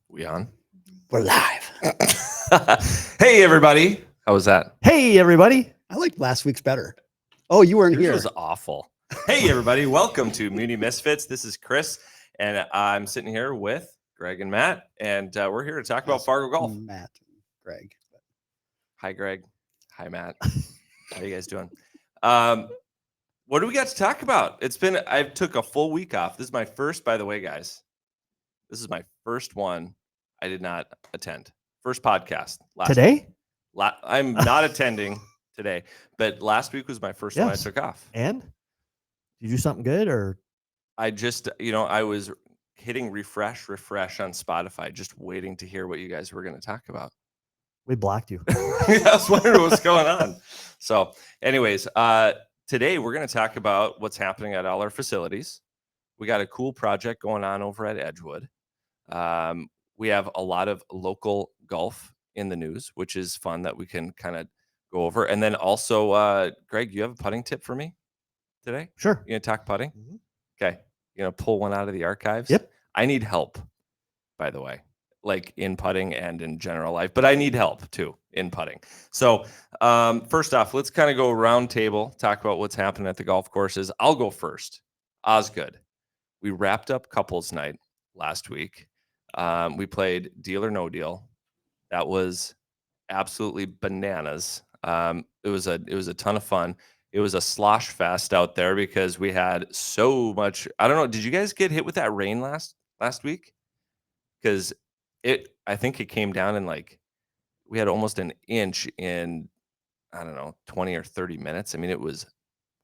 We on? We're live. Hey, everybody. How was that? Hey, everybody. I liked last week's better. Oh, you weren't Yours here. was awful. Hey, everybody. Welcome to Muni Misfits. This is Chris, and I'm sitting here with Greg and Matt, and we're here to talk about Fargo Golf. Matt and Greg. Hi, Greg. Hi, Matt. How you guys doing? What do we got to talk about? I took a full week off. This is my first, by the way, guys. This is my first one I did not attend. First podcast. Today? Week. I'm not attending today, but last week was my first one I took off. And? Did you do something good or? I just, I was hitting refresh on Spotify, just waiting to hear what you guys were going to talk about. We blocked you. I was wondering what's going on. So anyways, today we're going to talk about what's happening at all our facilities. We got a cool project going on over at Edgewood. We have a lot of local golf in the news, which is fun that we can kind of go over. And then also, Greg, you have a putting tip for me today? Sure. You going to talk putting? Mm-hmm. Okay. You going to pull one out of the archives? Yep. I need help, by the way, like in putting and in general life, but I need help too in putting. So first off, let's kind of go round table, talk about what's happening at the golf courses. I'll go first. Osgood. We wrapped up couples night last week. We played Deal or No Deal. That was absolutely bananas. It was a ton of fun. It was a slosh fest out there because we had so much. I don't know. Did you guys get hit with that rain last week? Because I think it came down in we had almost an inch in, I don't know, 20 or 30 minutes. I mean, it was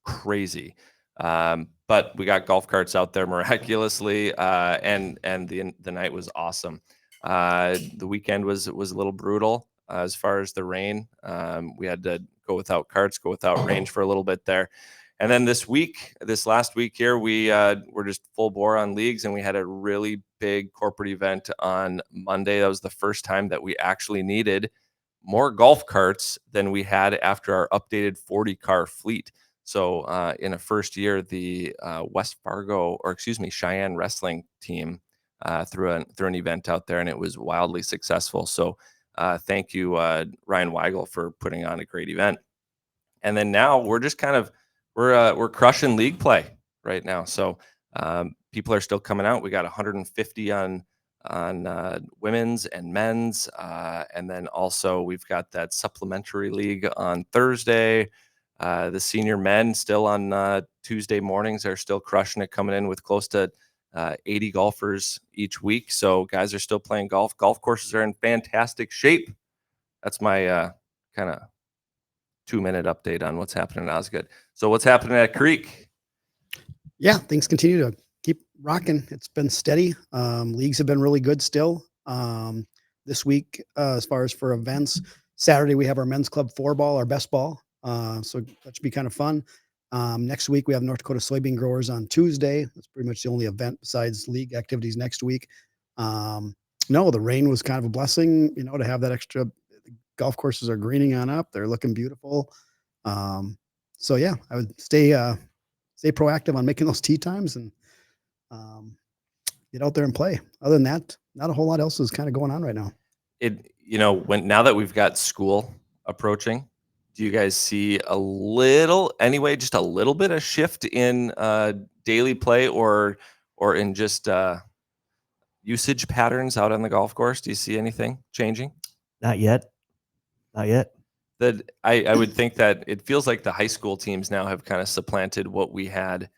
crazy. But we got golf carts out there miraculously, and the night was awesome. The weekend was a little brutal as far as the rain. We had to go without carts, go without range for a little bit there. And then this last week here, we were just full bore on leagues, and we had a really big corporate event on Monday. That was the first time that we actually needed more golf carts than we had after our updated 40-car fleet. So in a first year, the Cheyenne wrestling team threw an event out there, and it was wildly successful. So thank you, Ryan Weigel, for putting on a great event. And then now we're just we're crushing league play right now. So people are still coming out. We got 150 on women's and men's, and then also we've got that supplementary league on Thursday. The senior men still on Tuesday mornings are still crushing it, coming in with close to 80 golfers each week. So guys are still playing golf. Golf courses are in fantastic shape. That's my kind of 2-minute update on what's happening at Osgood. So what's happening at Creek? Yeah, things continue to keep rocking. It's been steady. Leagues have been really good still. This week, as far as for events, Saturday we have our men's club 4-ball, our best ball. So that should be kind of fun. Next week we have North Dakota soybean growers on Tuesday. That's pretty much the only event besides league activities next week. No, the rain was kind of a blessing, to have that extra. Golf courses are greening on up. They're looking beautiful. So yeah, I would stay proactive on making those tee times and get out there and play. Other than that, not a whole lot else is kind of going on right now. Now that we've got school approaching, do you guys see just a little bit of shift in daily play or in just usage patterns out on the golf course? Do you see anything changing? Not yet. That I would think that it feels like the high school teams now have kind of supplanted what we had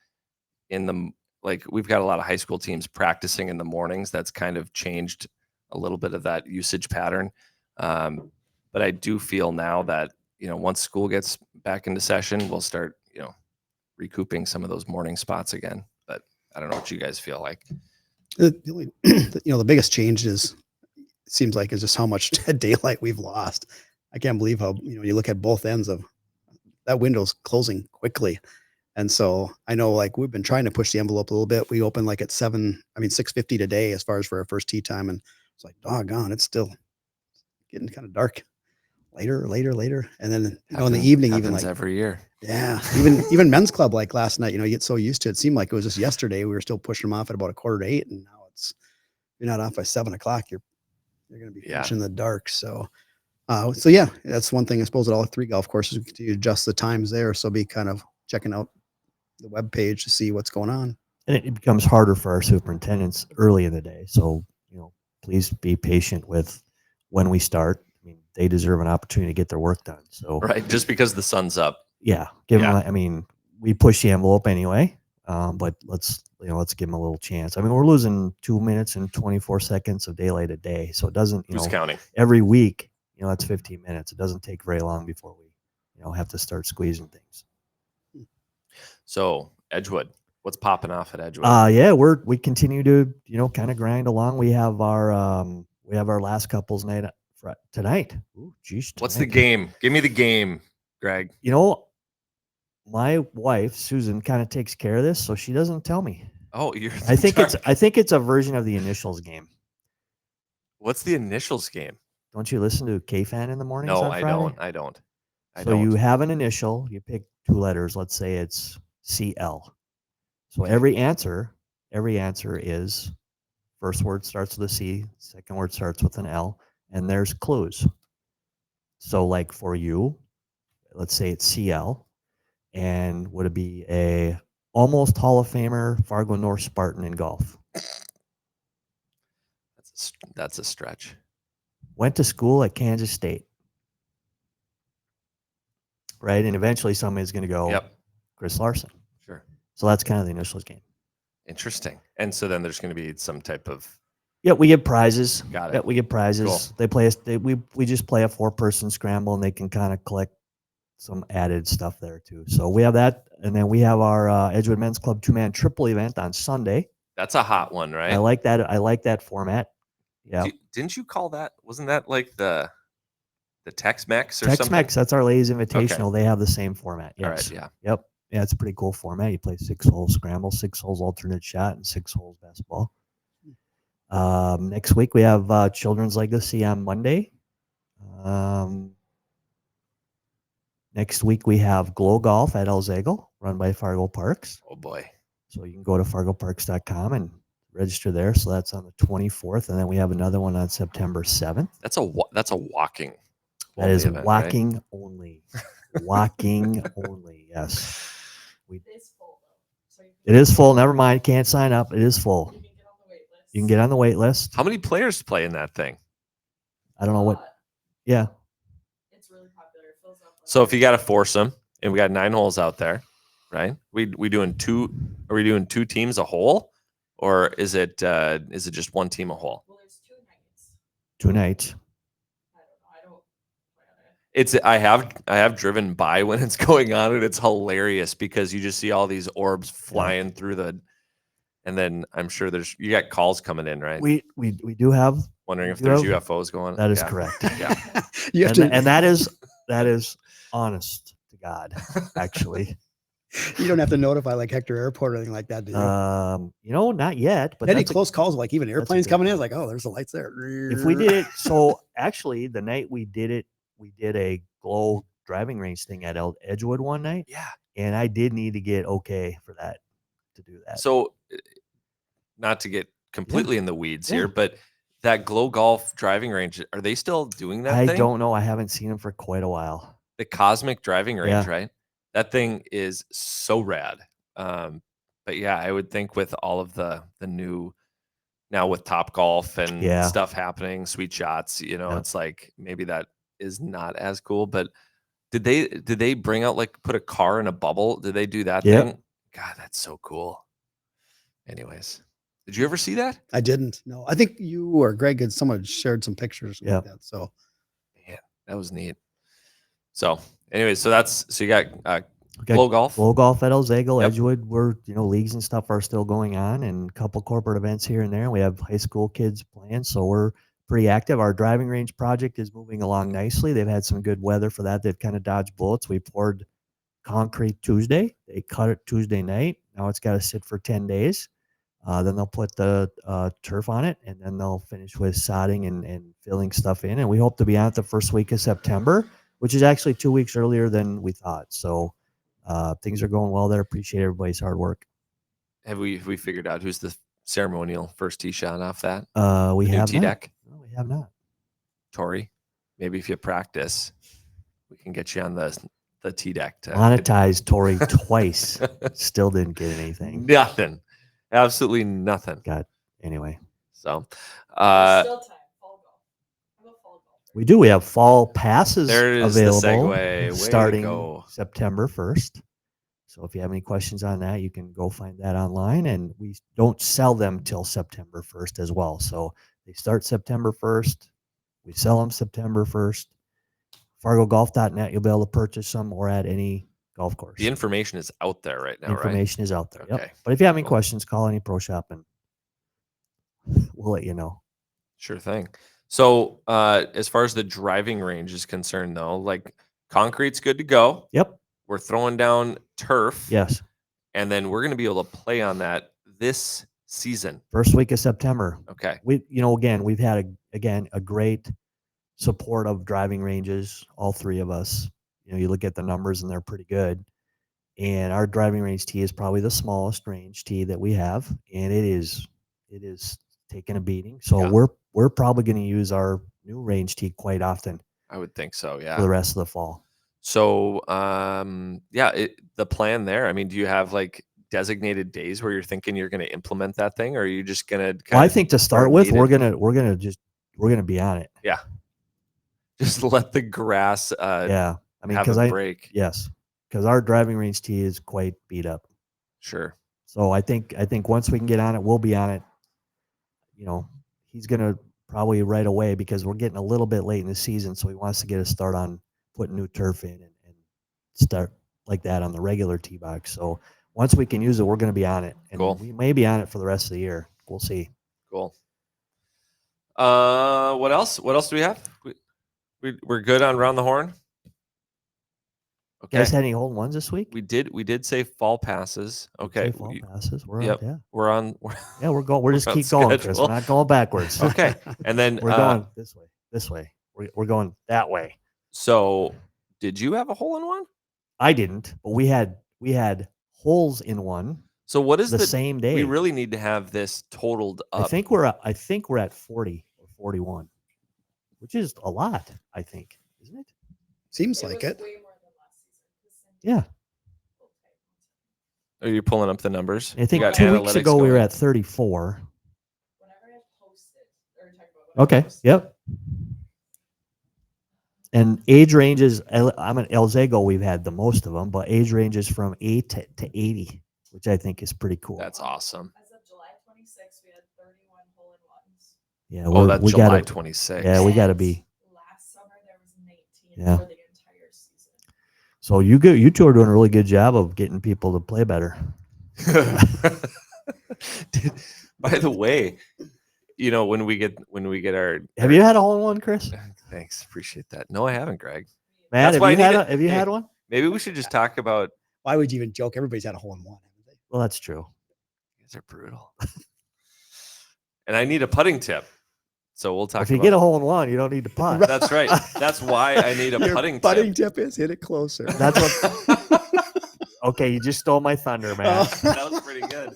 we've got a lot of high school teams practicing in the mornings. That's kind of changed a little bit of that usage pattern. But I do feel now that, once school gets back into session, we'll start, recouping some of those morning spots again. But I don't know what you guys feel like. The biggest change is just how much daylight we've lost. I can't believe how, you look at both ends of that window's closing quickly. And so I know we've been trying to push the envelope a little bit. We opened at 6:50 today as far as for our first tee time. And it's doggone, it's still getting kind of dark later. And then, in the evening, even every year. Yeah. Even men's club, last night, you get so used to it. It seemed like it was just yesterday. We were still pushing them off at about 7:45. And now it's you're not off by 7 o'clock, you're going to be Yeah. finishing in the dark. So, so yeah, that's one thing. I suppose at all 3 golf courses, we continue to adjust the times there. So be kind of checking out the web page to see what's going on. And it becomes harder for our superintendents early in the day. So, please be patient with when we start. I mean, they deserve an opportunity to get their work done. So, Right. Just because the sun's up. yeah, give them. I mean, we push the envelope anyway, but let's give them a little chance. I mean, we're losing 2 minutes and 24 seconds of daylight a day, so it doesn't. Who's counting? Every week, that's 15 minutes. It doesn't take very long before we, have to start squeezing things. So Edgewood, what's popping off at Edgewood? Yeah, we continue to kind of grind along. We have our last couples night tonight. Ooh, geez, What's the game? Give me the game, Greg. My wife Susan kind of takes care of this, so she doesn't tell me. Oh, I think it's a version of the initials game. What's the initials game? Don't you listen to K-Fan in the mornings? No, on Friday? I don't. You have an initial. You pick 2 letters. Let's say it's CL. So every answer is first word starts with a C, second word starts with an L, and there's clues. So like for you, let's say it's CL, and would it be a almost Hall of Famer Fargo North Spartan in golf? That's a stretch. Went to school at Kansas State. Right? And eventually somebody's going to go, Chris Larson. Sure. So that's kind of the initials game. Interesting. And so then there's going to be some type of. Yeah, we get prizes. Got it. Yeah, we get prizes. Cool. We just play a 4-person scramble, and they can kind of collect some added stuff there too. So we have that, and then we have our Edgewood Men's Club 2-man triple event on Sunday. That's a hot one, right? I like that format. Yeah. Didn't you call that? Wasn't that like the Tex-Mex or something? Tex-Mex, that's our Ladies Invitational. Okay. They have the same format. Yes. All right, yeah. Yep. Yeah, it's a pretty cool format. You play 6-hole scramble, 6 holes alternate shot, and 6 holes best ball. Next week we have Children's Legacy on Monday. Next week we have Glow Golf at El Zagle, run by Fargo Parks. Oh boy! So you can go to fargoparks.com and register there. So that's on the 24th, and then we have another one on September 7th. That's a walking. That is event, walking right? Only. Walking only. Yes. It is full though. It is full. Never mind. Can't sign up. It is full. You can get on the wait list. How many players play in that thing? I don't know what. Yeah. It's really popular. It fills up. So if you got a foursome and we got 9 holes out there, right? We doing 2? Are we doing 2 teams a hole, or is it just 1 team a hole? Well, there's 2 nights. 2 nights. I don't plan on it. I have driven by when it's going on, and it's hilarious because you just see all these orbs flying through the. And then I'm sure you got calls coming in, right? We do have. Wondering if there's UFOs going. That is correct. Yeah. And that is honest to God, actually. You don't have to notify like Hector Airport or anything like that, do you? Not yet. But any close calls, like even airplanes coming in, it's like, oh, there's the lights there. If we did it, so actually the night we did it, we did a Glow driving range thing at Edgewood one night. Yeah. And I did need to get okay for that to do that. So not to get completely in the weeds here, but that Glow Golf driving range, are they still doing that thing? I don't know. I haven't seen them for quite a while. The Cosmic driving range, right? That thing is so rad. But yeah, I would think with all of the new now with Top Golf and stuff happening, Sweet Shots, it's like maybe that is not as cool. But did they bring out like put a car in a bubble? Did they do that thing? God, that's so cool. Anyways, did you ever see that? I didn't. No, I think you or Greg had someone shared some pictures like that. So, yeah, that was neat. So, anyways, so you got Glow Golf at El Zagle, Edgewood. Where leagues and stuff are still going on, and a couple corporate events here and there. And we have high school kids playing, so we're pretty active. Our driving range project is moving along nicely. They've had some good weather for that. They've kind of dodged bullets. We poured concrete Tuesday. They cut it Tuesday night. Now it's got to sit for 10 days. Then they'll put the turf on it, and then they'll finish with sodding and filling stuff in. And we hope to be on it the first week of September, which is actually 2 weeks earlier than we thought. So things are going well there. Appreciate everybody's hard work. Have we figured out who's the ceremonial first tee shot off that? We The new have tee not. deck? No, we have not. Tori, maybe if you practice, we can get you on the tee deck to Monetized Tory twice. Still didn't get anything. Nothing. Absolutely nothing. Anyway, So There's still time. Fall golf. How about fall golf? we do. We have fall passes there it is, the available segue. Way to starting go. September 1st. So if you have any questions on that, you can go find that online. And we don't sell them till September 1st as well. So they start September 1st. We sell them September 1st. FargoGolf.net, you'll be able to purchase them or at any golf course. The information is out there right now, right? Information is out there. Okay. Yep. But if you have any Cool. questions, call any pro shop and we'll let you know. Sure thing. So as far as the driving range is concerned, though, like concrete's good to go. Yep. We're throwing down turf. Yes. And then we're going to be able to play on that this season. First week of September. Okay. Again, we've had a great support of driving ranges, all three of us. You look at the numbers and they're pretty good. And our driving range tee is probably the smallest range tee that we have, and it is taking a beating. So Yeah. we're probably going to use our new range tee quite often I would think so. for Yeah. the rest of the fall. So the plan there. I mean, do you have like designated days where you're thinking you're going to implement that thing, or are you just going to? Well, I think to start with, needed? we're gonna be on it. Yeah. Just let the grass Yeah. I mean, have because a break. yes, because our driving range tee is quite beat up. Sure. So I think once we can get on it, we'll be on it. He's gonna probably right away because we're getting a little bit late in the season, so he wants to get a start on putting new turf in and start like that on the regular tee box. So once we can use it, we're gonna be on it, and Cool. we may be on it for the rest of the year. We'll see. Cool. What else? What else do we have? We're good on round the horn. You Okay. guys had any hole in ones this week? We did say fall passes. Okay. Say fall passes. We're Yep. on. Yeah. We're on. Yeah, we're going. We're just on keep going, Chris. schedule. We're not going backwards. Okay. And then We're going this way. This way. We're going that way. So, did you have a hole in one? I didn't, but we had holes in one So what is the same day. We really need to have this totaled up. I think we're at 40 or 41, which is a lot. I think, isn't it? Seems like was it. way more than last season. Yeah. Are you pulling up the numbers? I think You got 2 weeks analytics ago we were going? at 34. Whenever I posted or talk about when I Okay. posted, Yep. And age ranges. I'm an El Zago. We've had the most of them, but age ranges from 8 to 80, which I think is pretty cool. That's awesome. As of July 26th, we had 31 hole in ones. Yeah. Oh, that's we July gotta, 26th. Yeah, we got to And be. Last summer there was 19 Yeah. for the entire season. So you two are doing a really good job of getting people to play better. By the way, when we get our Have you had a hole in one, Chris? Thanks, appreciate that. No, I haven't, Greg. Matt, That's why I need have you hey, had one? Maybe we should just talk about. Why would you even joke? Everybody's had a hole in one. haven't they? Well, that's true. You guys are brutal. And I need a putting tip, so we'll talk. If you about get a hole in one, you don't need to putt. That's right. That's why I need a Your putting tip. tip is hit it closer. That's what. Okay, you just stole my thunder, man. That was pretty good.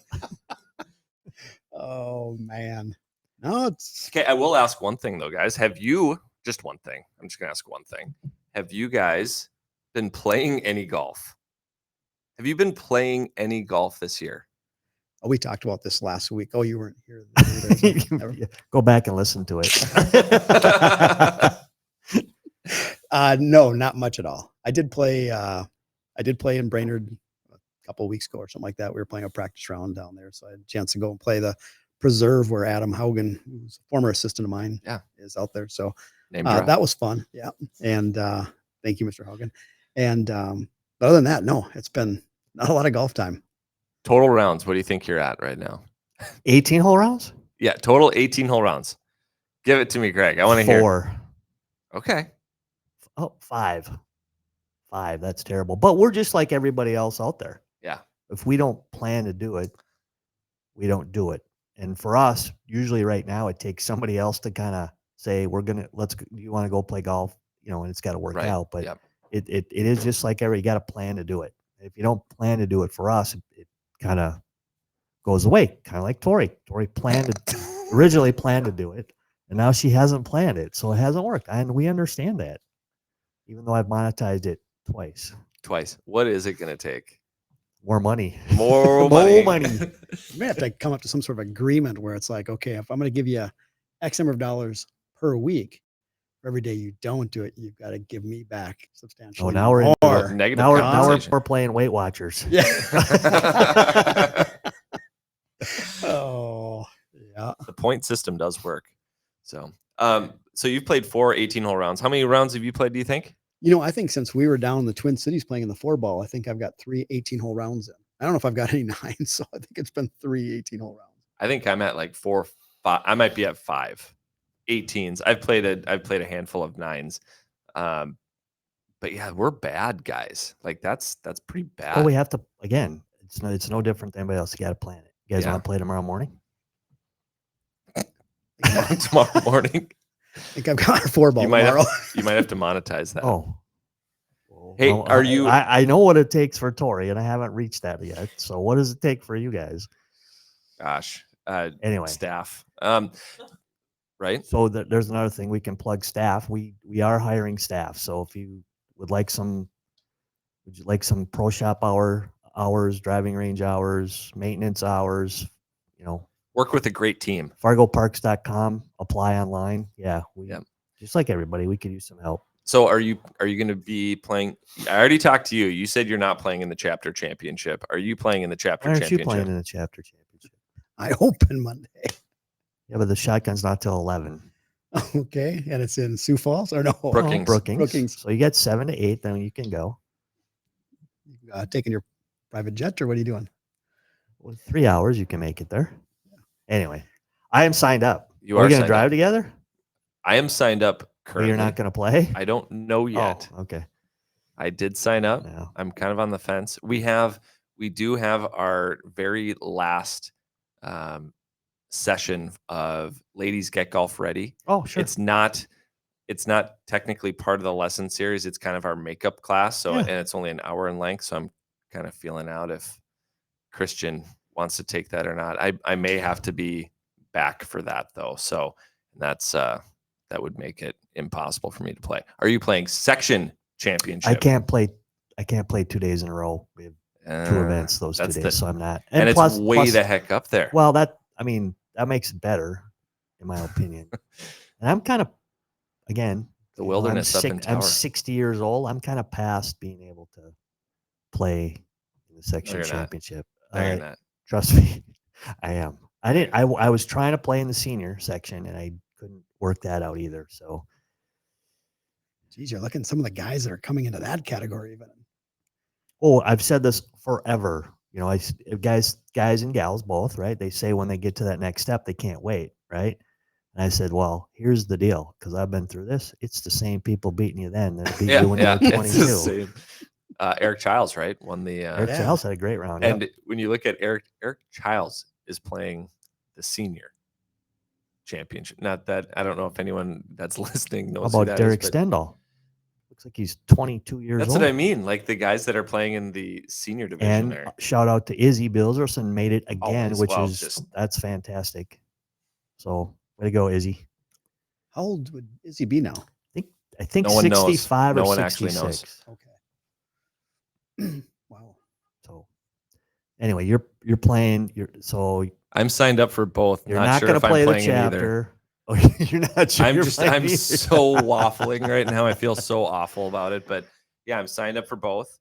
Oh man. No, it's Okay, I will ask one thing though, guys. Have you just one thing? I'm just gonna ask one thing. Have you guys been playing any golf? Have you been playing any golf this year? oh, we talked about this last week. Oh, you weren't here. Either, so never- Go back and listen to it. no, not much at all. I did play in Brainerd a couple of weeks ago or something like that. We were playing a practice round down there, so I had a chance to go and play the preserve where Adam Haugen, who's a former assistant of mine, is out there. So Name drop. that was fun. Yeah, and thank you, Mr. Haugen. And but other than that, no, it's been not a lot of golf time. Total rounds. What do you think you're at right now? 18 hole rounds? Yeah, total 18 hole rounds. Give it to me, Greg. I want to hear. 4. Okay. Oh, 5. 5. That's terrible. But we're just like everybody else out there. Yeah. If we don't plan to do it, we don't do it. And for us, usually right now, it takes somebody else to kind of say, you want to go play golf, and it's got to work Right. out. But Yep. it is just like you got to plan to do it. If you don't plan to do it for us, it kind of goes away, kind of like Tori. Tori originally planned to do it, and now she hasn't planned it, so it hasn't worked. And we understand that, even though I've monetized it twice. Twice. What is it going to take? More money. More More money. money. You may have to come up to some sort of agreement where it's like, okay, if I'm going to give you X number of dollars per week, for every day you don't do it, you've got to give me back substantially Oh, now we're in more. Negative now compensation. we're playing Weight Watchers. Yeah. Oh, yeah. The point system does work. So, so you've played 4 18-hole rounds. How many rounds have you played, do you think? I think since we were down in the Twin Cities playing in the 4-ball, I think I've got 3 18-hole rounds in. I don't know if I've got any 9s, so I think it's been 3 18-hole rounds. I think I'm at like 4, 5. I might be at 5 18s. I've played a handful of 9s. But yeah, we're bad guys. Like that's pretty bad. Well, we have to, again, it's no different than anybody else. You got to plan it. You guys want to play tomorrow morning? Tomorrow morning. I think I've got a 4-ball You might tomorrow. you might have to monetize that. Oh. Hey, Well, are you? I know what it takes for Tori, and I haven't reached that yet. So what does it take for you guys? Gosh. Anyway, Staff. Right. So there's another thing we can plug staff. We are hiring staff. So if you would like some pro shop hours, driving range hours, maintenance hours, Work with a great team. FargoParks.com, apply online. Yeah, Yep. Just like everybody, we could use some help. So are you going to be playing? I already talked to you. You said you're not playing in the chapter championship. Are you playing in the chapter Why aren't championship? you playing in the chapter championship? I open Monday. Yeah, but the shotgun's not till 11. Okay, and it's in Sioux Falls or no? Brookings. Brookings. So you get 7 to 8, then you can go. Taking your private jet, or what are you doing? With 3 hours, you can make it there. Anyway, I am signed up. You Are are we going to signed drive up. together? I am signed up Or currently. you're not going to play? I don't know yet. Oh, okay. I did sign up. No. I'm kind of on the fence. We do have our very last session of Ladies Get Golf Ready. Oh, sure. It's not technically part of the lesson series. It's kind of our makeup class. So, Yeah. and it's only an hour in length. So I'm kind of feeling out if Christian wants to take that or not. I may have to be back for that though. So that's that would make it impossible for me to play. Are you playing section championship? I can't play 2 days in a row. We have 2 events those 2 days, so I'm not. And it's plus, way the heck up there. Well, that makes it better, in my opinion. And I'm kind of, again, the wilderness up in Tower. I'm 60 years old. I'm kind of past being able to play in the section championship. No, you're not. Trust me, I am. I was trying to play in the senior section, and I couldn't work that out either. So, geez, you're looking at some of the guys that are coming into that category even. Oh, I've said this forever. Guys and gals both, right? They say when they get to that next step, they can't wait, right? And I said, well, here's the deal, because I've been through this. It's the same people beating you then that beat you when you were 22. It's the same. Eric Childs, right? Won the Eric Childs had a great round. And when you look at Eric Childs is playing the senior championship. Not that I don't know if anyone that's listening knows. How about Derek Stendhal? Looks like he's 22 years old. That's what I mean. Like the guys that are playing in the senior division and there. Shout out to Izzy Bilzerson, made it again, Always, that's fantastic. So way to go, Izzy. How old would Izzy be now? I think no one 65 knows. or No one 66. actually knows. Okay. Wow. So anyway, you're playing. I'm signed up for both. You're not not sure going if to play I'm the playing chapter. Oh, you're not sure. I'm so waffling right now. I feel so awful about it, but yeah, I'm signed up for both.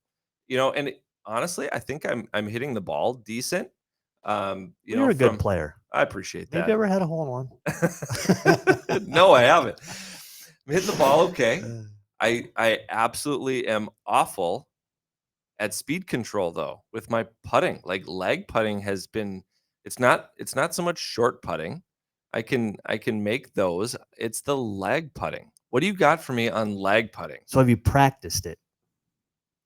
And honestly, I think I'm hitting the ball decent. You're a good player. I appreciate that. Have you ever had a hole in one? No, I haven't. I'm hitting the ball okay. I absolutely am awful at speed control though with my putting. Like lag putting has been. It's not so much short putting. I can make those. It's the lag putting. What do you got for me on lag putting? So have you practiced it?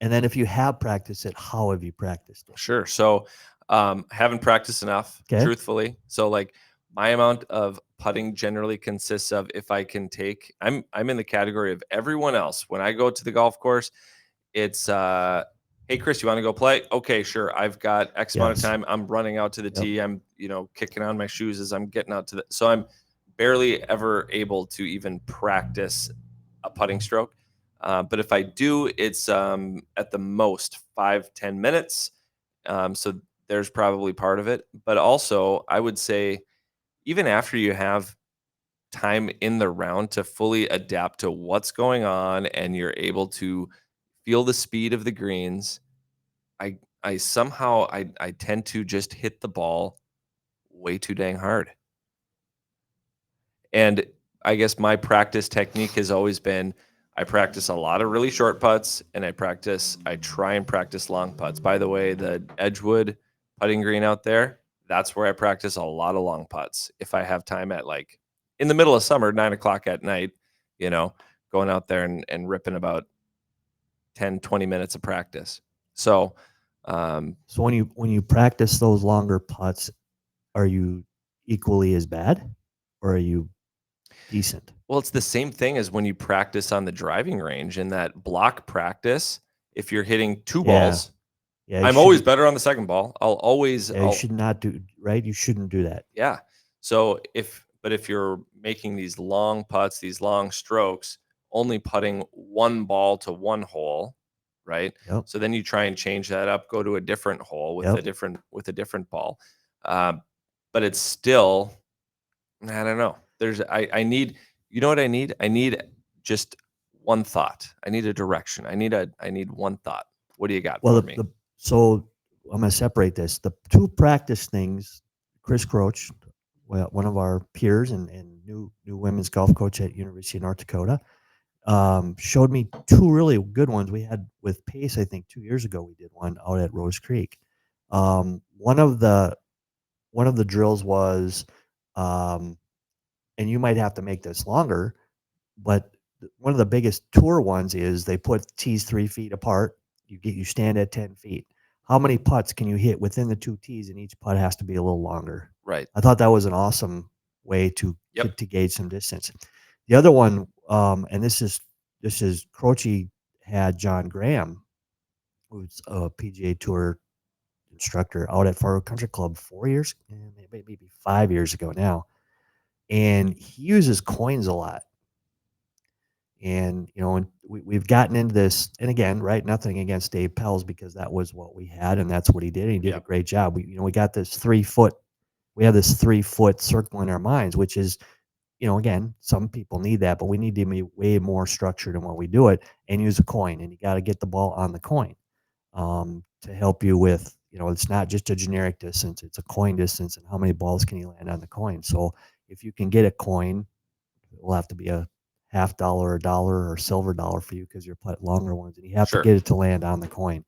And then if you have practiced it, how have you practiced it? Sure. So haven't practiced enough, truthfully. So like my amount of putting generally consists of if I can take, I'm in the category of everyone else. When I go to the golf course, it's hey, Chris, you want to go play? Okay, sure. I've got X amount of Yes. time. I'm running out to the Yep. tee. I'm, kicking on my shoes as I'm getting out to the. So I'm barely ever able to even practice a putting stroke. But if I do, it's at the most 5-10 minutes. So there's probably part of it. But also, I would say, even after you have time in the round to fully adapt to what's going on and you're able to feel the speed of the greens, I somehow I tend to just hit the ball way too dang hard. And I guess my practice technique has always been I practice a lot of really short putts and I try and practice long putts. By the way, the Edgewood putting green out there, that's where I practice a lot of long putts. If I have time at like in the middle of summer, 9 o'clock at night, going out there and ripping about 10, 20 minutes of practice. So, So when you practice those longer putts, are you equally as bad, or are you decent? well, it's the same thing as when you practice on the driving range in that block practice. If you're hitting two Yeah. balls, Yeah, you I'm always shouldn't- better on the second ball. Yeah, you should not do right. You shouldn't do that. Yeah. So if you're making these long putts, these long strokes, only putting one ball to one hole, right? Yep. So then you try and change that up, go to a different hole with Yep. a different ball. But it's still, I don't know. I need, you know what I need? I need just one thought. I need a direction. I need one thought. What do you got Well, for me? so I'm going to separate this. The two practice things, Chris Croach, one of our peers and new women's golf coach at University of North Dakota, showed me two really good ones. We had with Pace, I think 2 years ago, we did one out at Rose Creek. One of the drills was, and you might have to make this longer, but one of the biggest tour ones is they put tees 3 feet apart. You stand at 10 feet. How many putts can you hit within the two tees, and each putt has to be a little longer? Right. I thought that was an awesome way to Yep. to gauge some distance. The other one, and this is Croce had John Graham, who's a PGA Tour instructor out at Fargo Country Club 4 years, maybe 5 years ago now, and he uses coins a lot. And and we've gotten into this, and again, right, nothing against Dave Pells, because that was what we had and that's what he did, and he did a Yep. great job. We got this 3-foot, we have this 3-foot circle in our minds, which is, again, some people need that, but we need to be way more structured in what we do it, and use a coin, and you got to get the ball on the coin to help you with, it's not just a generic distance, it's a coin distance, and how many balls can you land on the coin. So if you can get a coin, it will have to be a $50, a dollar, or silver dollar for you, because you're putting longer ones, and you have Sure. to get it to land on the coin.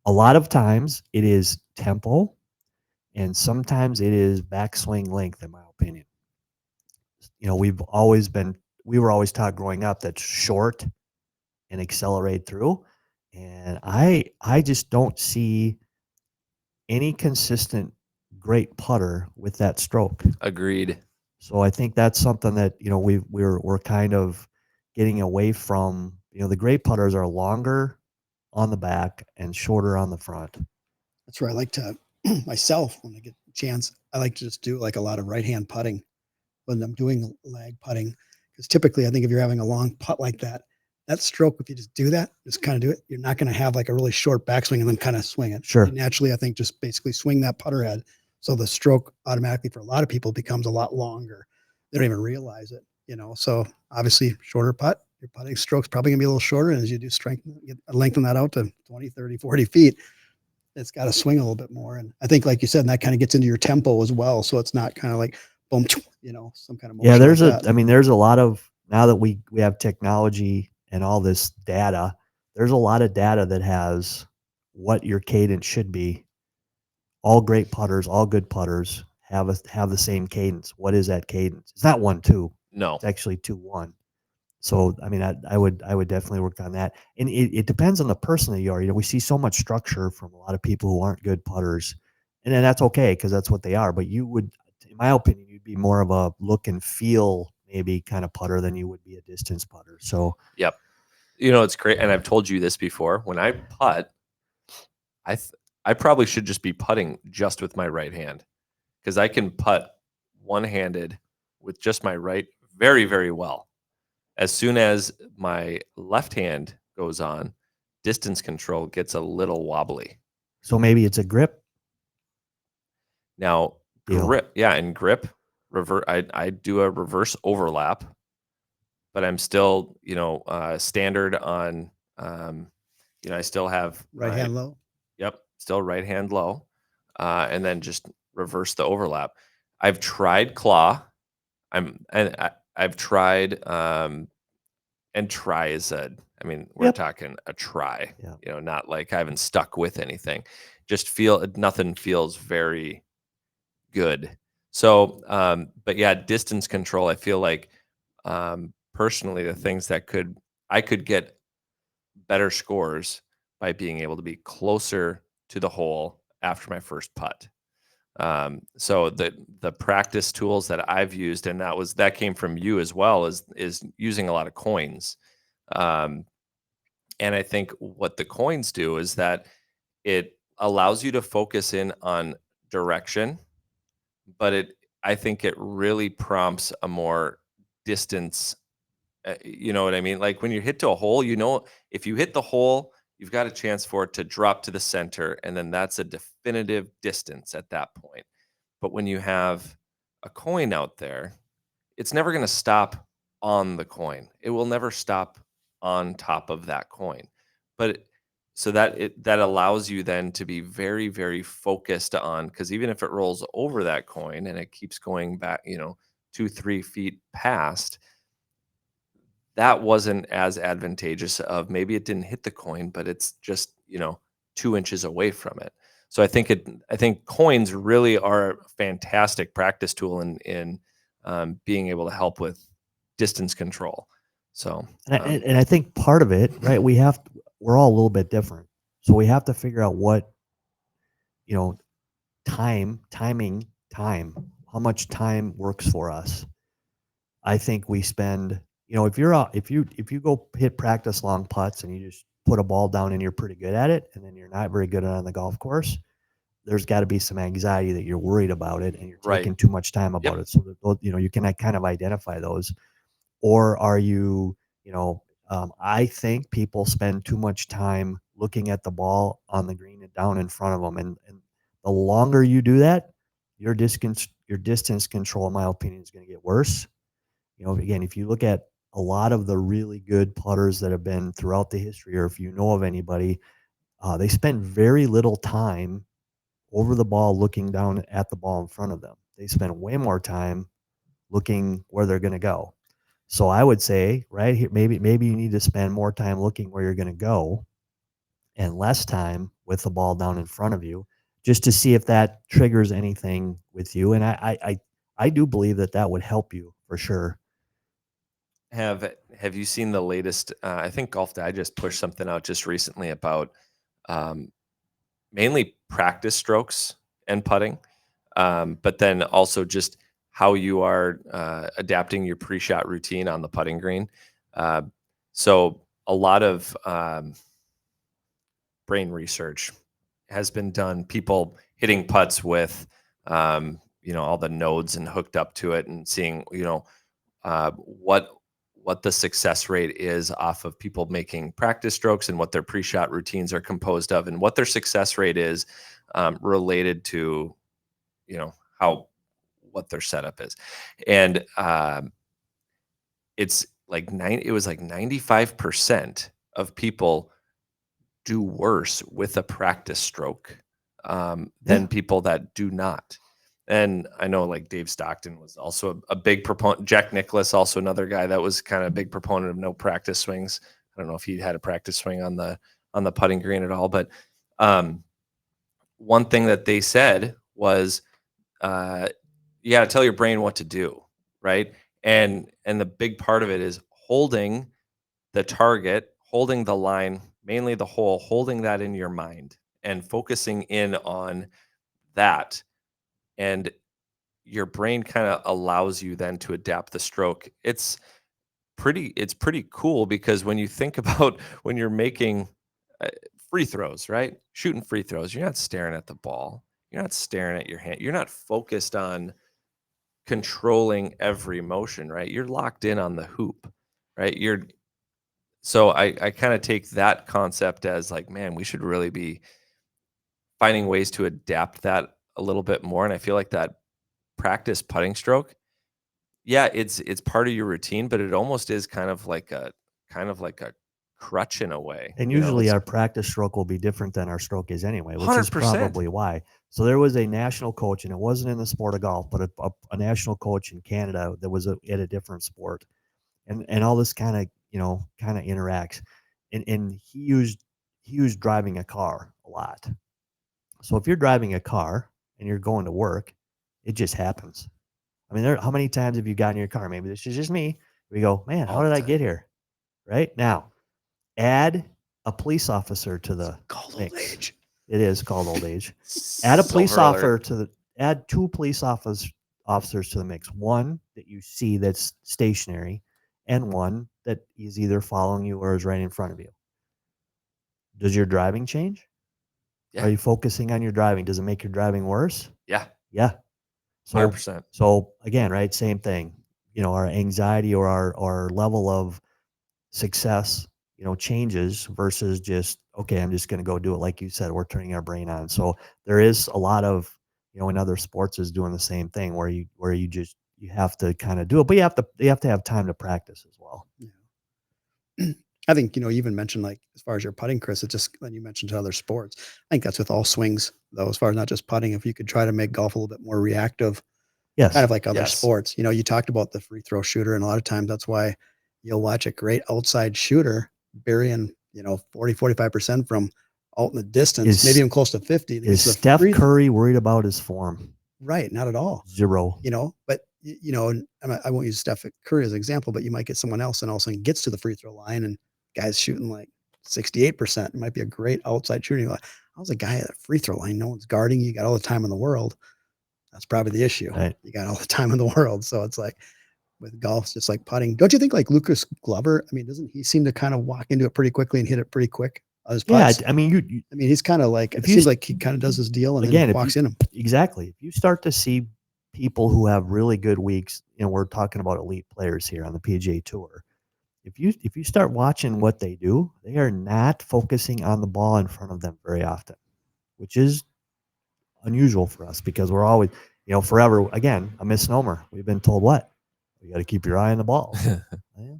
A lot of times it is tempo, and sometimes it is backswing length, in my opinion. We were always taught growing up that short and accelerate through, and I just don't see any consistent great putter with that stroke. Agreed. So I think that's something that we're kind of getting away from. The great putters are longer on the back and shorter on the front. That's where I like to myself, when I get a chance, I like to just do like a lot of right hand putting when I'm doing lag putting, because typically I think if you're having a long putt like that stroke, if you just do that, just kind of do it, you're not going to have like a really short backswing and then kind of swing it. Sure. You naturally, I think, just basically swing that putter head. So the stroke automatically for a lot of people becomes a lot longer. They don't even realize it, So obviously shorter putt, your putting stroke's probably gonna be a little shorter. And as you do lengthen that out to 20, 30, 40 feet, it's got to swing a little bit more. And I think, like you said, and that kind of gets into your tempo as well. So it's not kind of like boom, some kind of motion. Yeah, there's like that. there's a lot of, now that we have technology and all this data, there's a lot of data that has what your cadence should be. All great putters, all good putters have the same cadence. What is that cadence? It's not 1-2. No. It's actually 2-1. So I would definitely work on that. And it depends on the person that you are. We see so much structure from a lot of people who aren't good putters, and then that's okay, because that's what they are. But you would, in my opinion, you'd be more of a look and feel maybe kind of putter than you would be a distance putter. So Yep. It's great. And I've told you this before. When I putt, I probably should just be putting just with my right hand, because I can putt one-handed with just my right very, very well. As soon as my left hand goes on, distance control gets a little wobbly. So maybe it's a grip Now, deal. grip, yeah, and grip, I do a reverse overlap, but I'm still, standard on, I still have Right hand low. yep, still right hand low, and then just reverse the overlap. I've tried claw. I've tried, and try is I mean, we're Yep. talking a try, Yeah. not like I haven't stuck with anything. Just nothing feels very good. So, but yeah, distance control, I feel like, personally, the things that I could get better scores by being able to be closer to the hole after my first putt. So the practice tools that I've used, and that came from you as well, is using a lot of coins. Um, and I think what the coins do is that it allows you to focus in on direction, but I think it really prompts a more distance. You know what I mean? Like when you hit to a hole, if you hit the hole, you've got a chance for it to drop to the center, and then that's a definitive distance at that point. But when you have a coin out there, it's never going to stop on the coin. It will never stop on top of that coin. But so that allows you then to be very, very focused on, because even if it rolls over that coin and it keeps going back, 2, 3 feet past, that wasn't as advantageous of maybe it didn't hit the coin, but it's just, 2 inches away from it. So I think coins really are a fantastic practice tool in being able to help with distance control. So, And I think part of it, right? We're all a little bit different. So we have to figure out what, you know, time, how much time works for us. I think we spend, if you're out, if you go hit practice long putts and you just put a ball down and you're pretty good at it, and then you're not very good at it on the golf course, there's got to be some anxiety that you're worried about it and you're right. taking too much time about it. So that, you can kind of identify those. Or are you, I think people spend too much time looking at the ball on the green and down in front of them. And the longer you do that, your distance control, in my opinion, is going to get worse. Again, if you look at a lot of the really good putters that have been throughout the history, or if you know of anybody, they spend very little time over the ball looking down at the ball in front of them. They spend way more time looking where they're going to go. So I would say, right here, maybe you need to spend more time looking where you're going to go and less time with the ball down in front of you, just to see if that triggers anything with you. And I do believe that would help you for sure. Have you seen the latest? I think Golf Digest pushed something out just recently about mainly practice strokes and putting, but then also just how you are adapting your pre-shot routine on the putting green. So a lot of brain research has been done. People hitting putts with, all the nodes and hooked up to it, and seeing, what the success rate is off of people making practice strokes, and what their pre-shot routines are composed of, and what their success rate is related to, how what their setup is. And it was like 95% of people do worse with a practice stroke than people that do not. And I know like Dave Stockton was also a big proponent. Jack Nicklaus, also another guy that was kind of a big proponent of no practice swings. I don't know if he had a practice swing on the putting green at all, but one thing that they said was, you got to tell your brain what to do, right? And the big part of it is holding the target, holding the line, mainly the hole, holding that in your mind and focusing in on that. And your brain kind of allows you then to adapt the stroke. It's pretty cool, because when you think about when you're making, free throws, right? Shooting free throws. You're not staring at the ball. You're not staring at your hand. You're not focused on controlling every motion, right? You're locked in on the hoop, right? So I kind of take that concept as like, man, we should really be finding ways to adapt that a little bit more. And I feel like that practice putting stroke, yeah, it's part of your routine, but it almost is kind of like a crutch in a way. And You know, usually it's our practice stroke will be different than our stroke is anyway, which is 100%. probably why. So there was a national coach, and it wasn't in the sport of golf, but a national coach in Canada that was at a different sport, and all this kind of interacts, and he used driving a car a lot. So if you're driving a car and you're going to work, it just happens. I mean, how many times have you gotten in your car? Maybe this is just me. We go, man, how All did the I time. get here? Right now, add a police officer to the Called old mix. age. It is called old age. Add a police Silver officer alert. add 2 police officers to the mix. One that you see that's stationary, and one that is either following you or is right in front of you. Does your driving change? Yeah. Are you focusing on your driving? Does it make your driving worse? Yeah. Yeah. So 100%. so again, right, same thing. Our anxiety or our level of success, changes versus just, okay, I'm just going to go do it. Like you said, we're turning our brain on. So there is a lot of, in other sports is doing the same thing where you have to kind of do it, but you have to have time to practice as well. Yeah. I think, you even mentioned like as far as your putting, Chris, it's just when you mentioned to other sports. I think that's with all swings, though, as far as not just putting. If you could try to make golf a little bit more reactive, Yes. kind of like other Yes. sports. You talked about the free throw shooter, and a lot of times that's why you'll watch a great outside shooter burying, 40-45% from out in the distance, maybe even close to 50. Is Steph Curry worried about his form? Right, not at all. 0. But and I won't use Steph Curry as an example, but you might get someone else and all of a sudden gets to the free throw line and guys shooting like 68%. It might be a great outside shooting. Like, I was a guy at a free throw line. No one's guarding you. You got all the time in the world. That's probably the issue. Right. You got all the time in the world. So it's like with golf, it's just like putting. Don't you think like Lucas Glover? I mean, doesn't he seem to kind of walk into it pretty quickly and hit it pretty quick? His putts? Yeah, I mean, he's kind of like, it seems like he kind of does his deal and then walks in him. Exactly. If you start to see people who have really good weeks, we're talking about elite players here on the PGA Tour. If you start watching what they do, they are not focusing on the ball in front of them very often, which is unusual for us because we're always, forever, again, a misnomer. We've been told what? You got to keep your eye on the ball. Well,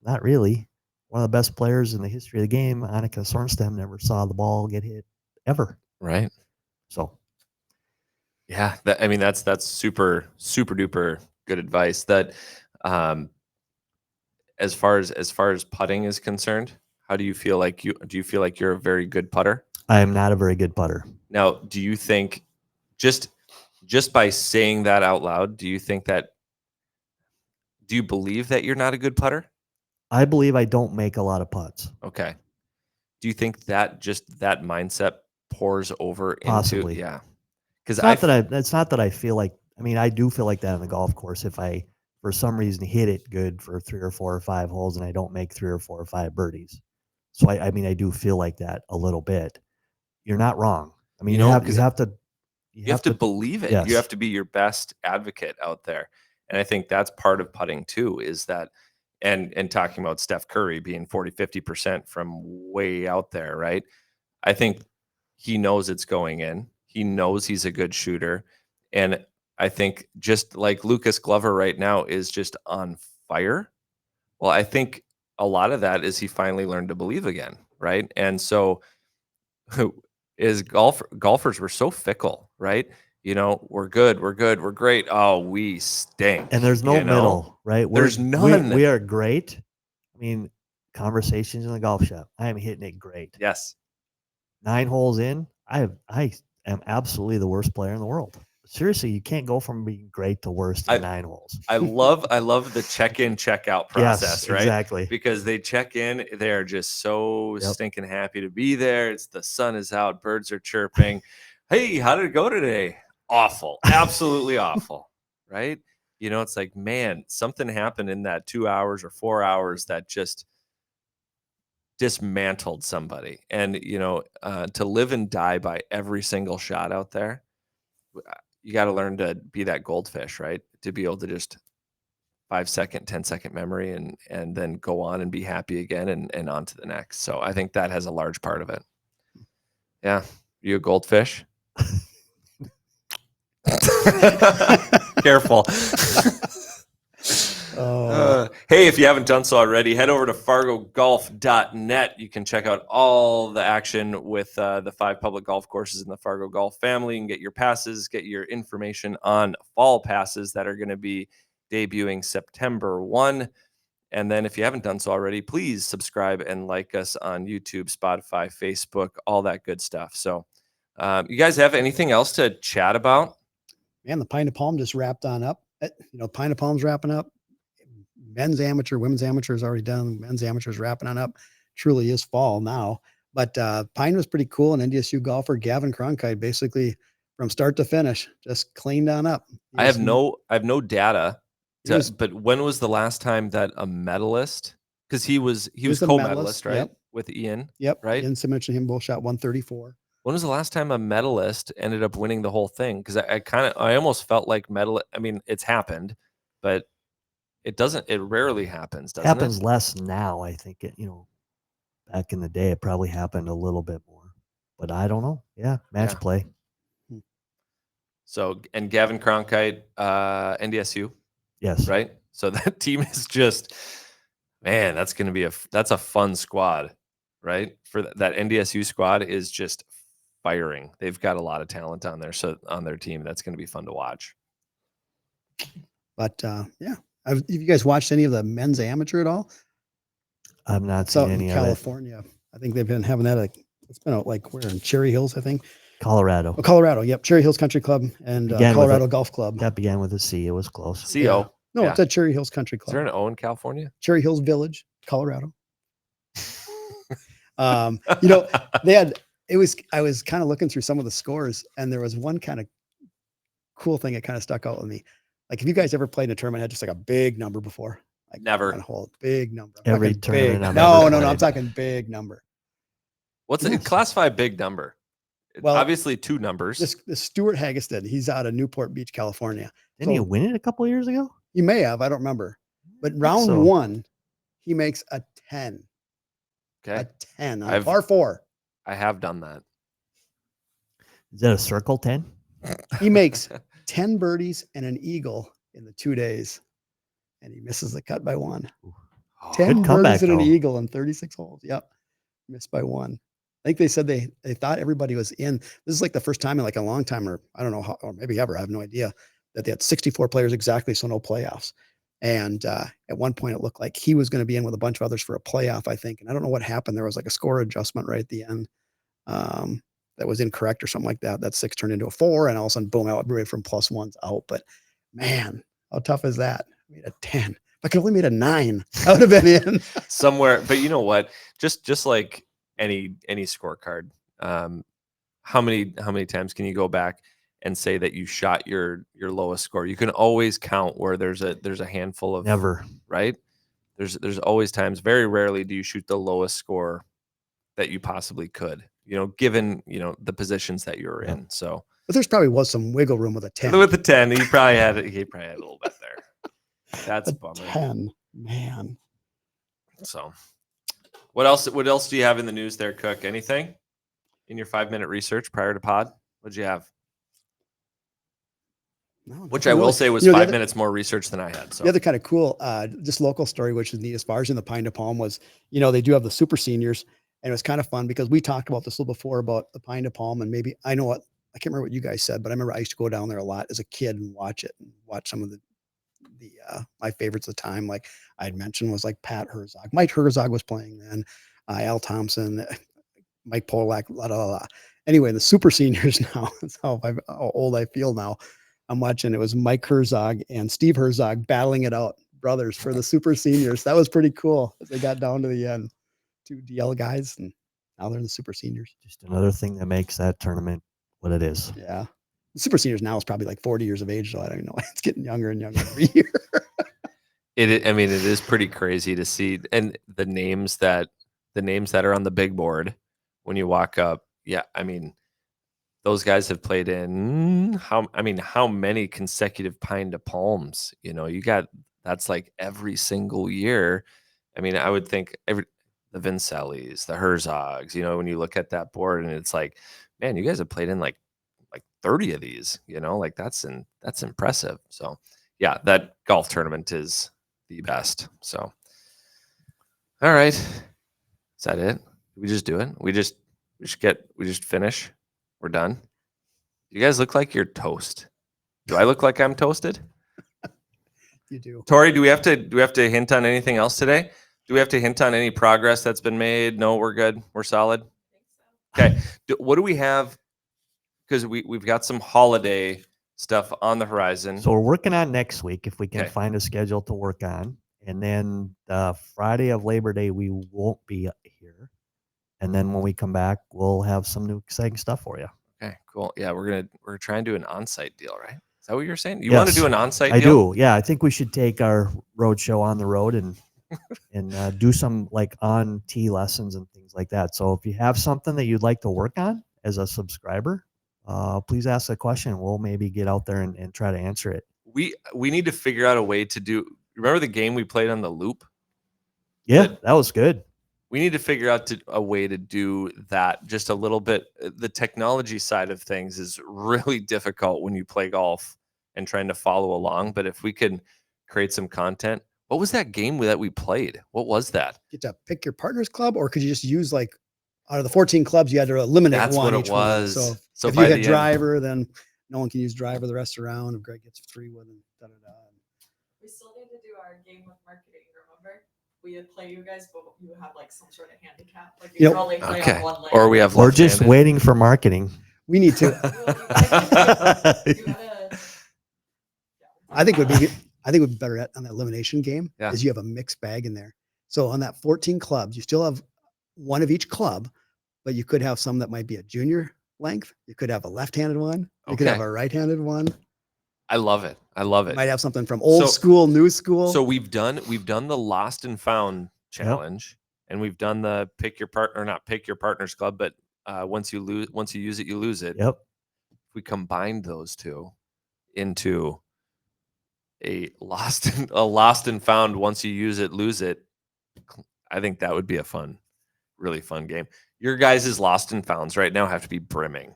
not really. One of the best players in the history of the game, Annika Sorenstam, never saw the ball get hit ever. Right. So, yeah, that's super, super duper good advice. That, as far as putting is concerned, how do you feel like do you feel like you're a very good putter? I am not a very good putter. Now, do you think just by saying that out loud, do you believe that you're not a good putter? I believe I don't make a lot of putts. Okay. Do you think that just that mindset pours over Possibly. into, yeah? Because it's not that I feel like, I do feel like that on the golf course. If I, for some reason, hit it good for 3 or 4 or 5 holes and I don't make 3 or 4 or 5 birdies. So I do feel like that a little bit. You're not wrong. You have to believe it. Yes. You have to be your best advocate out there. And I think that's part of putting too, is that, and talking about Steph Curry being 40-50% from way out there, right? I think he knows it's going in. He knows he's a good shooter. And I think just like Lucas Glover right now is just on fire. Well, I think a lot of that is he finally learned to believe again, right? And so golfers were so fickle, right? We're good, we're great. Oh, we stink. And there's no middle, right? There's none. We are great. Conversations in the golf shop. I am hitting it great. Yes. 9 holes in, I am absolutely the worst player in the world. Seriously, you can't go from being great to worst in 9 holes. I love the check-in, check-out process, yes, right? Exactly. Because they check in, they're just so stinking happy to be there. It's the sun is out, birds are chirping. Hey, how did it go today? Awful. Absolutely awful. Right? It's like, man, something happened in that 2 hours or 4 hours that just dismantled somebody. And, to live and die by every single shot out there, you got to learn to be that goldfish, right? To be able to just 5-second, 10-second memory and then go on and be happy again and on to the next. So I think that has a large part of it. Yeah. You a goldfish? Careful. Hey, if you haven't done so already, head over to fargogolf.net. You can check out all the action with the 5 public golf courses in the Fargo Golf family and get your passes, get your information on fall passes that are going to be debuting September 1. And then if you haven't done so already, please subscribe and like us on YouTube, Spotify, Facebook, all that good stuff. So you guys have anything else to chat about? Man, the Pine to Palm just wrapped on up. Pine to Palm's wrapping up. Men's amateur, women's amateur is already done. Men's amateur is wrapping on up. Truly is fall now. But Pine was pretty cool. And NDSU golfer Gavin Cronkite, basically from start to finish, just cleaned on up. I have no data. But when was the last time that a medalist? Because he was co-medalist, right? Yep. With Ian. Yep. Right. Ian Simmons and him both shot 134. When was the last time a medalist ended up winning the whole thing? Because I almost felt like I mean, it's happened, but it rarely happens, doesn't it? Happens less now. I think back in the day, it probably happened a little bit more, but I don't know. Yeah. Match play. So, and Gavin Cronkite, NDSU. Yes. Right. So that team is just, man, that's a fun squad, right? For that NDSU squad is just firing. They've got a lot of talent on their team. That's going to be fun to watch. But yeah, have you guys watched any of the men's amateur at all? I've not seen any of it. California. I think they've been having that. It's been out like where in Cherry Hills, I think. Colorado. Oh, Colorado. Yep. Cherry Hills Country Club and Colorado Golf Club. That began with a C. It was close. CO. Yeah. No, it's at Cherry Hills Country Club. Is there an O in California? Cherry Hills Village, Colorado. I was kind of looking through some of the scores, and there was one kind of cool thing that kind of stuck out with me. Like, have you guys ever played in a tournament had just like a big number before? Like never. A whole big number. Every tournament. No. I'm talking big number. What's it? Classify big number. Well, obviously 2 numbers. This Stuart Haggested, he's out of Newport Beach, California. Didn't he win it a couple of years ago? He may have. I don't remember. But round 1, he makes a 10. Okay. A 10 on par 4. I have done that. Is that a circle 10? He makes 10 birdies and an eagle in the 2 days, and he misses the cut by 1. 10 birdies and an eagle in 36 holes. Yep. Missed by 1. I think they said they thought everybody was in. This is like the first time in like a long time, or I don't know how, or maybe ever, I have no idea, that they had 64 players exactly, so no playoffs. And at one point it looked like he was going to be in with a bunch of others for a playoff, I think. And I don't know what happened. There was like a score adjustment right at the end that was incorrect or something like that. That 6 turned into a 4, and all of a sudden, boom, everybody from +1's out. But man, how tough is that? I made a 10. If I could only made a 9, I would have been in somewhere. But you know what? Just like any scorecard, how many times can you go back and say that you shot your lowest score? You can always count where there's a handful of never, right? There's always times. Very rarely do you shoot the lowest score that you possibly could, given the positions that you're in. So, but there's probably was some wiggle room with a 10. With the 10, he probably had a little bit there. That's a bummer. 10, man. So, what else do you have in the news there, Cook? Anything in your 5-minute research prior to pod? What'd you have? No, which I will say was 5 minutes more research than I had. So the other kind of cool, just local story, which is neat as far as in the Pine to Palm was, they do have the super seniors, and it was kind of fun because we talked about this a little before about the Pine to Palm, and maybe I can't remember what you guys said, but I remember I used to go down there a lot as a kid and watch some of the my favorites at the time. Like I had mentioned was like Pat Herzog, Mike Herzog was playing then, Al Thompson, Mike Polak, Anyway, the super seniors now, that's how old I feel now. I'm watching, it was Mike Herzog and Steve Herzog battling it out, brothers, for the super seniors. That was pretty cool as they got down to the end. 2 DL guys, and now they're in the super seniors. Just another thing that makes that tournament what it is. Yeah. The super seniors now is probably like 40 years of age, so I don't even know. It's getting younger and younger every year. It is pretty crazy to see, and the names that the names that are on the big board when you walk up. Yeah, I mean, those guys have played in how many consecutive Pine to Palms? You know, that's like every single year. I mean, I would think the Vincellis, the Herzogs, you know, when you look at that board and it's like, man, you guys have played in like 30 of these, you know, like that's impressive. So yeah, that golf tournament is the best. So all right. Is that it? Did we just do it? We just finish. We're done. You guys look like you're toast. Do I look like I'm toasted? You do. Tori, do we have to hint on anything else today? Do we have to hint on any progress that's been made? No, we're good. We're solid. Okay. What do we have? Because we've got some holiday stuff on the horizon. So we're working on next week if we can Okay. find a schedule to work on. And then Friday of Labor Day, we won't be here. And then when we come back, we'll have some new exciting stuff for you. Okay, cool. Yeah, we're trying to do an on-site deal, right? Is that what you're saying? You want to Yes, do an on-site I deal? do. Yeah, I think we should take our road show on the road and do some like on tee lessons and things like that. So if you have something that you'd like to work on as a subscriber, please ask a question. We'll maybe get out there and try to answer it. We need to figure out a way to do. Remember the game we played on the loop? Yeah, that was good. We need to figure out a way to do that just a little bit. The technology side of things is really difficult when you play golf and trying to follow along. But if we can create some content, what was that game that we played? What was that? Get to pick your partner's club, or could you just use like out of the 14 clubs, you had to eliminate That's one what it each one. was. So if by you the had end- driver, then no one can use driver the rest of the round. If Greg gets 3 with him, da da da. We still need to do our game with marketing, remember? We play you guys, but you have like some sort of handicap. Like you Yep. can only play Okay. on one lane. Or we have We're just left-handed. waiting for marketing. We need to. You gotta, I think would be better at on the elimination game Yeah. is you have a mixed bag in there. So on that 14 clubs, you still have one of each club, but you could have some that might be a junior length. You could have a left-handed one. You could have Okay. a right-handed one. I love it. I love You it. might have something from old So- school, new school. So we've done the lost and found challenge, and we've done the pick your partner, not pick your partner's club, but once you use it, you lose it. Yep. If we combined those two into a lost and found, once you use it, lose it, I think that would be a really fun game. Your guys' lost and founds right now have to be brimming.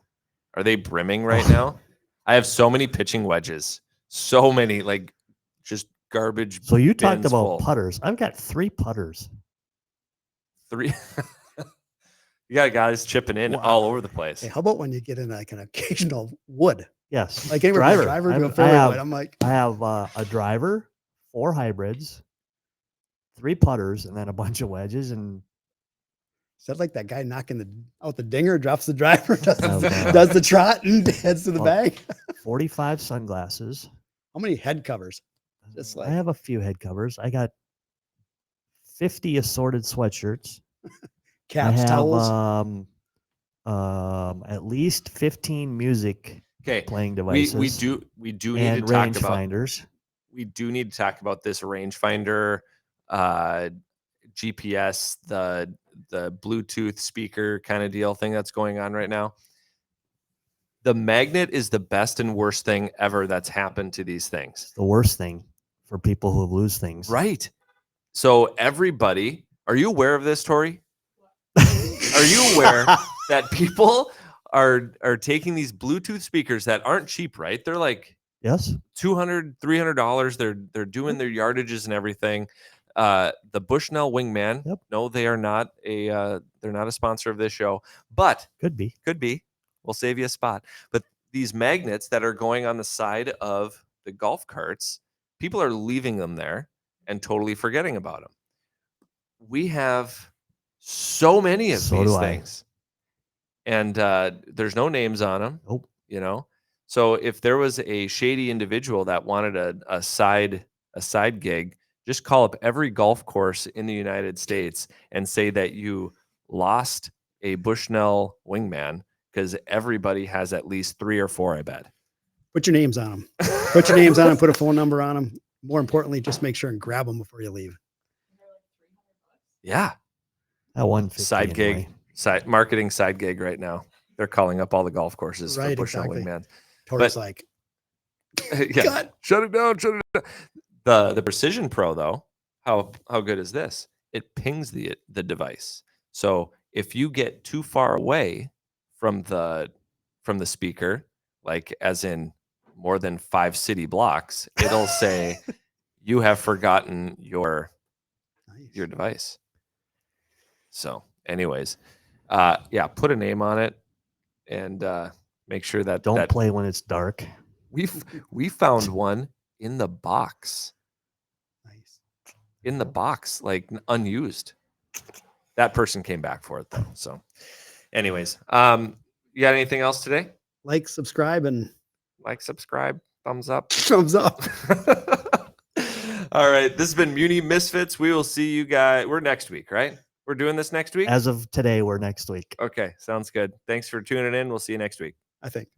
Are they brimming right now? I have so many pitching wedges, so many like just garbage. So you talked bins about full. putters. I've got 3 putters. 3. You got guys chipping in Wow. all over the place. Hey, how about when you get in like an occasional wood? Yes. Like anywhere from a driver to a fairway wood. I'm like, I have a driver, 4 hybrids, 3 putters, and then a bunch of wedges. And is that like that guy knocking out the dinger, drops the driver, does Have, the trot and heads to the oh, bag? 45 sunglasses. How many head covers? Just I like have a few head covers. I got 50 assorted sweatshirts. caps, I have towels. at least 15 music Okay, playing we devices. we do need and to talk range about finders. we do need to talk about this rangefinder, GPS, the Bluetooth speaker kind of deal thing that's going on right now. The magnet is the best and worst thing ever that's happened to these things. It's the worst thing for people who lose things. Right. So everybody, are you aware of this, Tori? Are you aware that people are taking these Bluetooth speakers that aren't cheap, right? They're like Yes. $200, $300. They're doing their yardages and everything. The Bushnell Wingman. Yep. No, they are not they're not a sponsor of this show, but Could be. could be. We'll save you a spot. But these magnets that are going on the side of the golf carts, people are leaving them there and totally forgetting about them. We have so many of So these do I. things, and there's no names on them. Nope. You know, so if there was a shady individual that wanted a side gig, just call up every golf course in the United States and say that you lost a Bushnell Wingman, because everybody has at least 3 or 4, I bet. Put your names on them. Put your names on them. Put a phone number on them. More importantly, just make sure and grab them before you leave. Yeah. At 150 side anyway. gig, marketing side gig right now. They're calling up all the golf courses for Right, Bushnell exactly. Wingmans. Tori's But- like, Yeah, cut. shut it down. The Precision Pro though, how good is this? It pings the device. So if you get too far away from the speaker, like as in more than 5 city blocks, it'll say you have forgotten your Nice. device. So, anyways, yeah, put a name on it and make sure that Don't play when it's dark. we found one in the box. Nice. In the box, like unused. That person came back for it though. So, anyways, you got anything else today? Like, subscribe, and Like, subscribe, thumbs up. thumbs up. All right, this has been Muni Misfits. We will see you guys. We're next week, right? We're doing this next week. As of today, we're next week. Okay, sounds good. Thanks for tuning in. We'll see you next week. I think.